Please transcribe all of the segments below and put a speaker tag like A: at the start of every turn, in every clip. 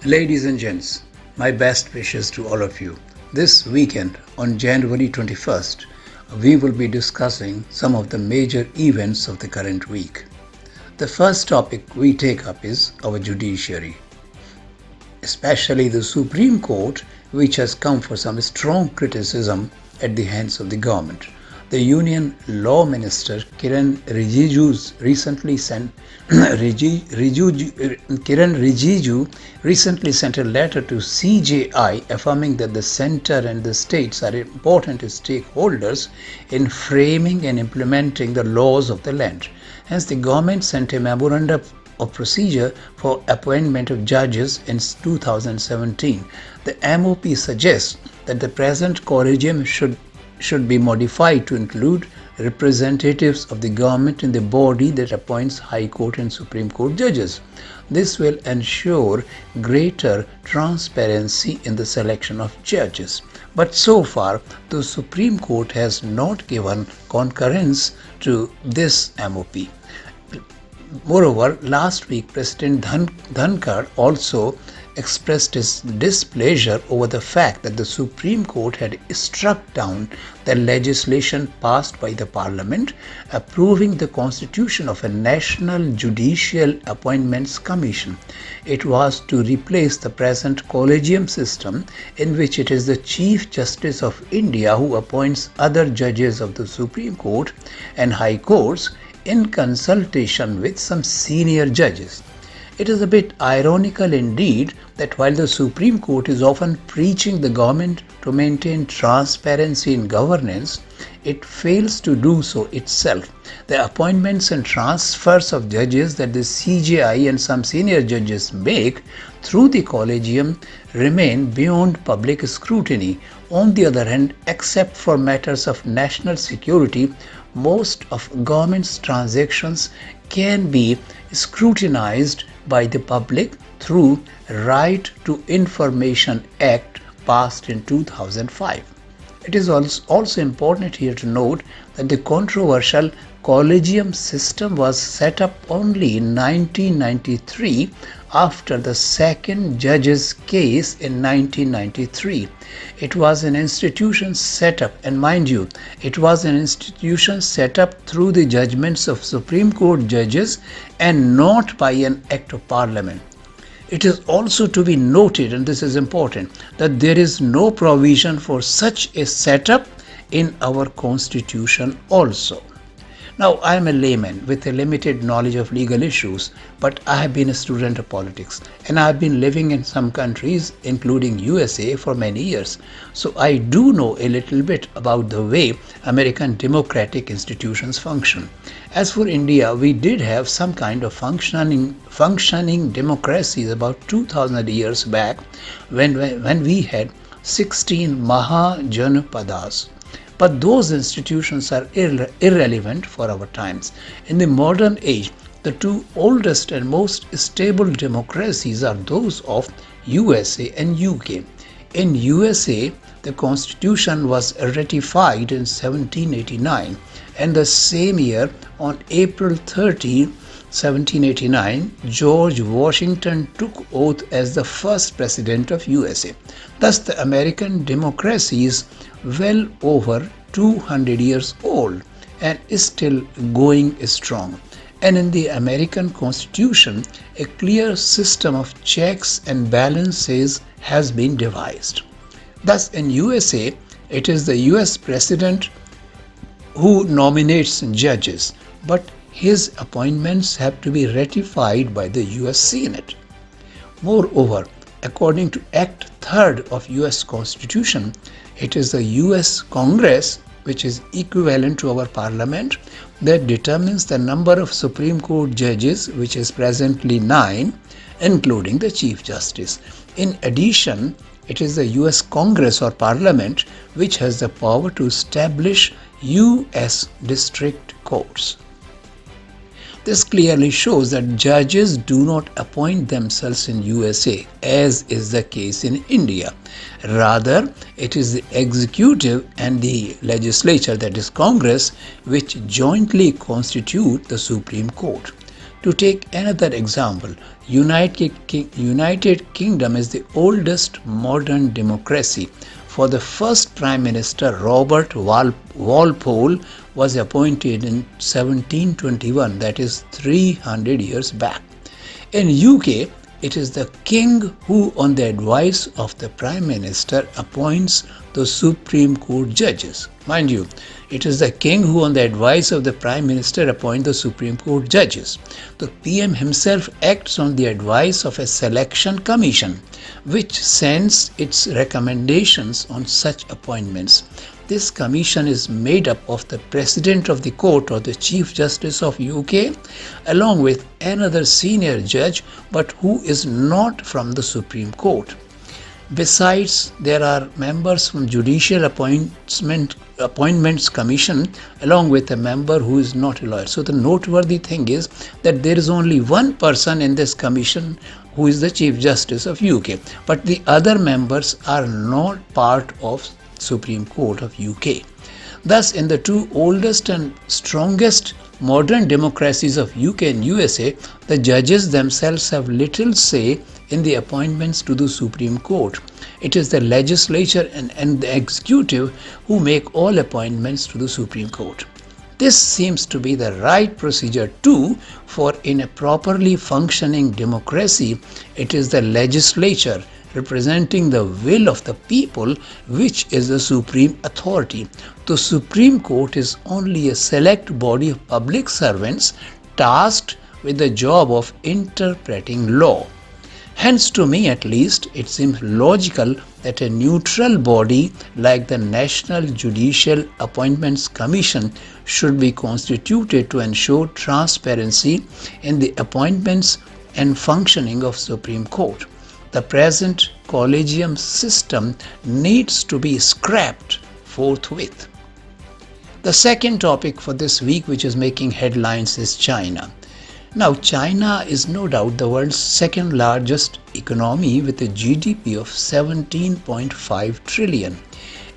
A: Ladies and gents, my best wishes to all of you. This weekend, on January 21st, we will be discussing some of the major events of the current week. The first topic we take up is our judiciary, especially the Supreme Court, which has come for some strong criticism at the hands of the government. The Union Law Minister Kiran Rijiju recently sent a letter to CJI affirming that the center and the states are important stakeholders in framing and implementing the laws of the land. Hence, the government sent a memorandum of procedure for appointment of judges in 2017. The MOP suggests that the present collegium should be modified to include representatives of the government in the body that appoints High Court and Supreme Court judges. This will ensure greater transparency in the selection of judges. But so far, the Supreme Court has not given concurrence to this MOP. Moreover, last week President Dhankar also expressed his displeasure over the fact that the Supreme Court had struck down the legislation passed by the Parliament approving the constitution of a National Judicial Appointments Commission. It was to replace the present collegium system in which it is the Chief Justice of India who appoints other judges of the Supreme Court and High Courts in consultation with some senior judges. It is a bit ironical indeed that while the Supreme Court is often preaching the government to maintain transparency in governance, it fails to do so itself. The appointments and transfers of judges that the CJI and some senior judges make through the collegium remain beyond public scrutiny. On the other hand, except for matters of national security, most of government's transactions can be scrutinized by the public through Right to Information Act passed in 2005. It is also important here to note that the controversial collegium system was set up only in 1993 after the second judge's case in 1993. It was an institution set up, and mind you, it was an institution set up through the judgments of Supreme Court judges and not by an act of Parliament. It is also to be noted, and this is important, that there is no provision for such a setup in our constitution also. Now, I am a layman with a limited knowledge of legal issues, but I have been a student of politics and I have been living in some countries, including USA, for many years. So I do know a little bit about the way American democratic institutions function. As for India, we did have some kind of functioning democracies about 2000 years back when we had 16 Mahajanapadas. But those institutions are irrelevant for our times. In the modern age, the two oldest and most stable democracies are those of USA and UK. In USA, the constitution was ratified in 1789, and the same year, on April 30, 1789, George Washington took oath as the first president of USA. Thus, the American democracy is well over 200 years old and is still going strong. And in the American Constitution, a clear system of checks and balances has been devised. Thus, in USA, it is the US President who nominates judges, but his appointments have to be ratified by the US Senate. Moreover, according to Act 3 of US Constitution, it is the US Congress, which is equivalent to our Parliament, that determines the number of Supreme Court judges, which is presently 9, including the Chief Justice. In addition, it is the US Congress or Parliament which has the power to establish US district courts. This clearly shows that judges do not appoint themselves in USA, as is the case in India. Rather, it is the executive and the legislature, that is Congress, which jointly constitute the Supreme Court. To take another example, United Kingdom is the oldest modern democracy. For the first Prime Minister, Robert Walpole was appointed in 1721, that is 300 years back. In UK, it is the King who, on the advice of the Prime Minister, appoints the Supreme Court judges. Mind you, it is the King who, on the advice of the Prime Minister, appoints the Supreme Court judges. The PM himself acts on the advice of a selection commission, which sends its recommendations on such appointments. This commission is made up of the President of the Court or the Chief Justice of UK, along with another senior judge, but who is not from the Supreme Court. Besides, there are members from Judicial Appointments Commission, along with a member who is not a lawyer. So the noteworthy thing is that there is only one person in this commission who is the Chief Justice of UK, but the other members are not part of Supreme Court of UK. Thus, in the two oldest and strongest modern democracies of UK and USA, the judges themselves have little say in the appointments to the Supreme Court. It is the legislature and the executive who make all appointments to the Supreme Court. This seems to be the right procedure too, for in a properly functioning democracy, it is the legislature representing the will of the people which is the supreme authority. The Supreme Court is only a select body of public servants tasked with the job of interpreting law. Hence, to me at least, it seems logical that a neutral body like the National Judicial Appointments Commission should be constituted to ensure transparency in the appointments and functioning of Supreme Court. The present collegium system needs to be scrapped forthwith. The second topic for this week, which is making headlines, is China. Now, China is no doubt the world's second largest economy with a GDP of 17.5 trillion.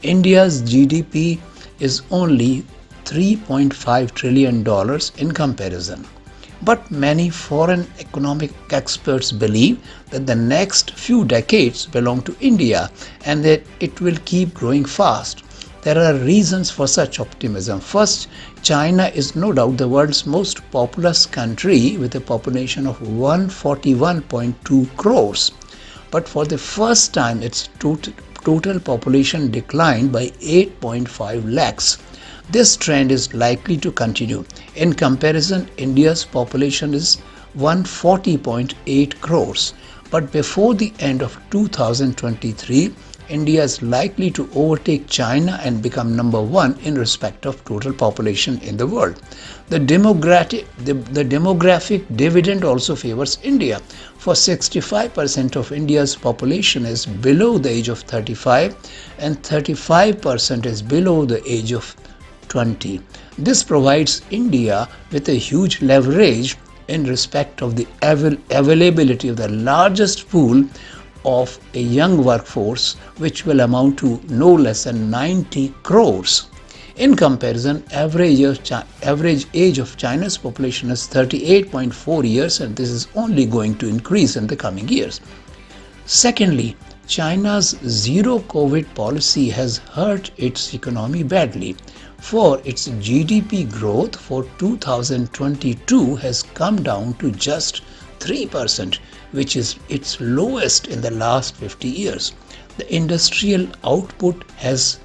A: India's GDP is only $3.5 trillion in comparison. But many foreign economic experts believe that the next few decades belong to India and that it will keep growing fast. There are reasons for such optimism. First, China is no doubt the world's most populous country with a population of 141.2 crores. But for the first time, its total population declined by 8.5 lakhs. This trend is likely to continue. In comparison, India's population is 140.8 crores. But before the end of 2023, India is likely to overtake China and become number one in respect of total population in the world. The demographic dividend also favors India, for 65% of India's population is below the age of 35 and 35% is below the age of 20. This provides India with a huge leverage in respect of the availability of the largest pool of a young workforce, which will amount to no less than 90 crores. In comparison, average age of China's population is 38.4 years, and this is only going to increase in the coming years. Secondly, China's zero COVID policy has hurt its economy badly, for its GDP growth for 2022 has come down to just 3%, which is its lowest in the last 50 years. The industrial output has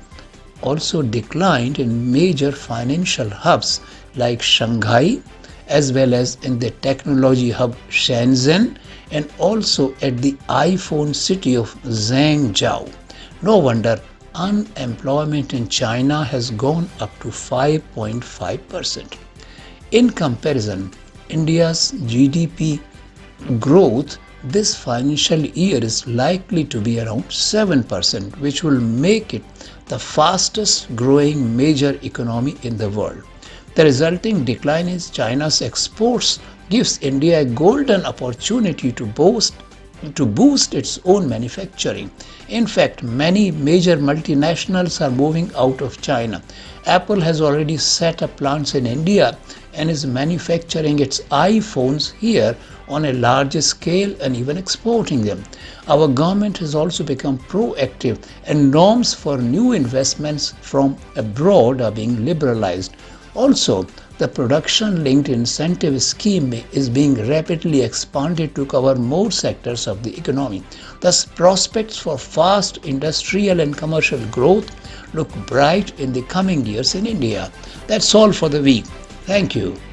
A: also declined in major financial hubs like Shanghai, as well as in the technology hub Shenzhen, and also at the iPhone city of Zhangzhou. No wonder unemployment in China has gone up to 5.5%. In comparison, India's GDP growth this financial year is likely to be around 7%, which will make it the fastest growing major economy in the world. The resulting decline in China's exports gives India a golden opportunity to boost to boost its own manufacturing. In fact, many major multinationals are moving out of China. Apple has already set up plants in India and is manufacturing its iPhones here on a larger scale and even exporting them. Our government has also become proactive, and norms for new investments from abroad are being liberalized. Also, the production linked incentive scheme is being rapidly expanded to cover more sectors of the economy. Thus, prospects for fast industrial and commercial growth look bright in the coming years in India. That's all for the week. Thank you.